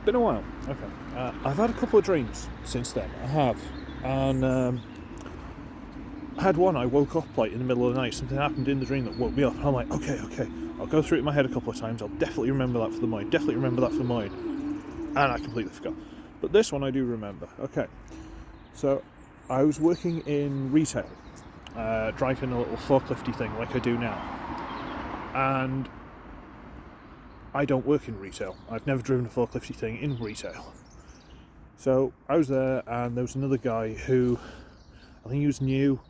Been a while. Okay. I've had a couple of dreams since then. I have. And I had one, I woke up like in the middle of the night, something happened in the dream that woke me up. And I'm like, okay, I'll go through it in my head a couple of times. I'll definitely remember that for the mind. And I completely forgot. But this one I do remember. Okay. So I was working in retail, driving a little forklifty thing like I do now. And I don't work in retail. I've never driven a forklifty thing in retail. So I was there, and there was another guy who, I think he was new,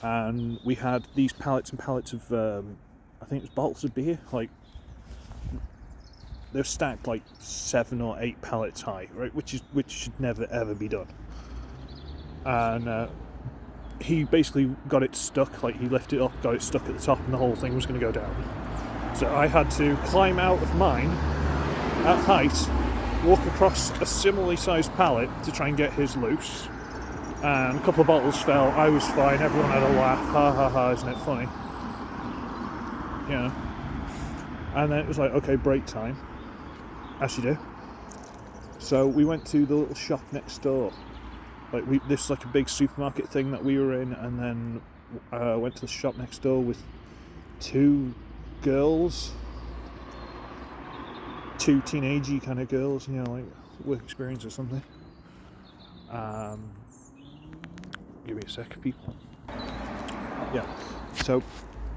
and we had these pallets and pallets of, I think it was bottles of beer, like, they're stacked like 7 or 8 pallets high, right, which should never ever be done. And he basically got it stuck, like he lifted it up, got it stuck at the top, and the whole thing was going to go down. So I had to climb out of mine at height, walk across a similarly sized pallet to try and get his loose. And a couple of bottles fell, I was fine, everyone had a laugh, ha ha ha, isn't it funny? Yeah. And then it was like, okay, break time, as you do. So we went to the little shop next door. Like this is like a big supermarket thing that we were in, and then went to the shop next door with 2 girls, 2 teenagey kind of girls, you know, like work experience or something. Give me a sec, people. Yeah, so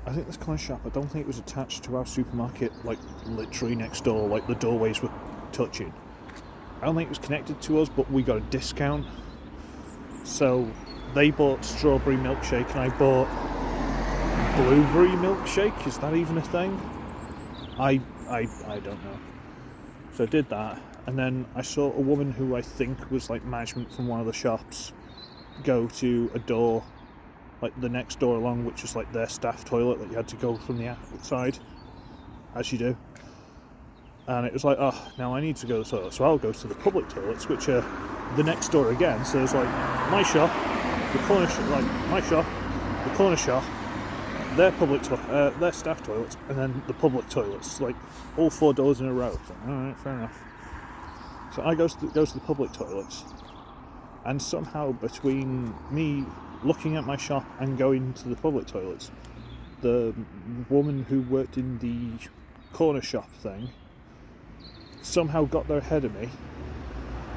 I think this kind of shop, I don't think it was attached to our supermarket, like literally next door, like the doorways were touching. I don't think it was connected to us, but we got a discount. So they bought strawberry milkshake and I bought blueberry milkshake. Is that even a thing? I don't know. So I did that, and then I saw a woman who I think was like management from one of the shops go to a door, like the next door along, which is like their staff toilet that you had to go from the outside, as you do. And it was like, oh, now I need to go to the toilet, so I'll go to the public toilets, which are the next door again. So there's like my shop, the corner shop, like my shop, the corner shop, their public their staff toilets, and then the public toilets, like all 4 doors in a row. So, alright, fair enough. So I go to the public toilets, and somehow between me looking at my shop and going to the public toilets, the woman who worked in the corner shop thing somehow got there ahead of me,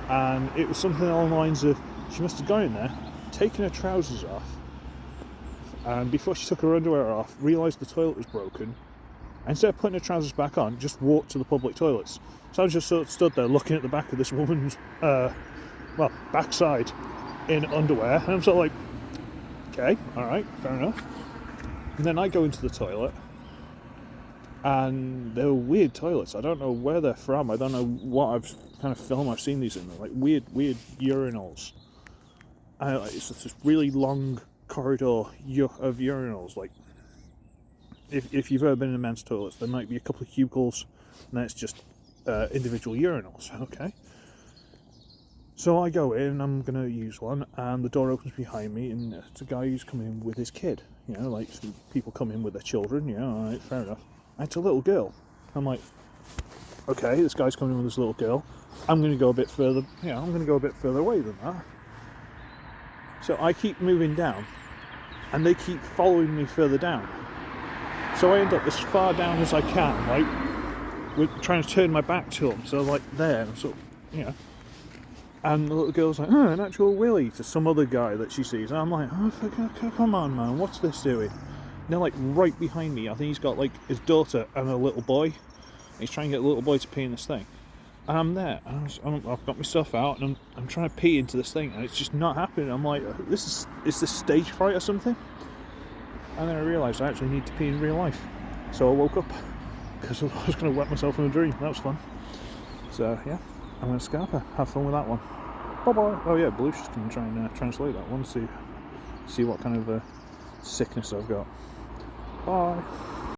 and it was something along the lines of, she must have gone in there, taken her trousers off, and before she took her underwear off, realised the toilet was broken, and instead of putting her trousers back on, just walked to the public toilets. So I was just sort of stood there looking at the back of this woman's backside in underwear, and I'm sort of like, okay, alright, fair enough. And then I go into the toilet, and they're weird toilets. I don't know where they're from. I don't know what kind of film I've seen these in. They're like weird urinals. And it's just this really long corridor of urinals. Like, if you've ever been in a men's toilets, there might be a couple of cubicles, and then it's just individual urinals. Okay. So I go in, I'm going to use one, and the door opens behind me, and it's a guy who's coming in with his kid. You know, like people come in with their children, you know, alright, fair enough. And it's a little girl. I'm like, okay, this guy's coming in with this little girl. I'm going to go a bit further, I'm going to go a bit further away than that. So I keep moving down, and they keep following me further down. So I end up as far down as I can, like, with trying to turn my back to them. So like there, and sort of, and the little girl's like, an actual willy to some other guy that she sees. And I'm like, oh, come on, man, what's this doing? And they're like right behind me. I think he's got like his daughter and a little boy. He's trying to get the little boy to pee in this thing. And I'm there, and I've got my stuff out, and I'm trying to pee into this thing, and it's just not happening. I'm like, is this stage fright or something? And then I realised I actually need to pee in real life. So I woke up, because I was going to wet myself in a dream. That was fun. So yeah, I'm going to Scarpa. Have fun with that one. Bye-bye. Oh yeah, Belushi's going to try and translate that one, see what kind of sickness I've got. Bye.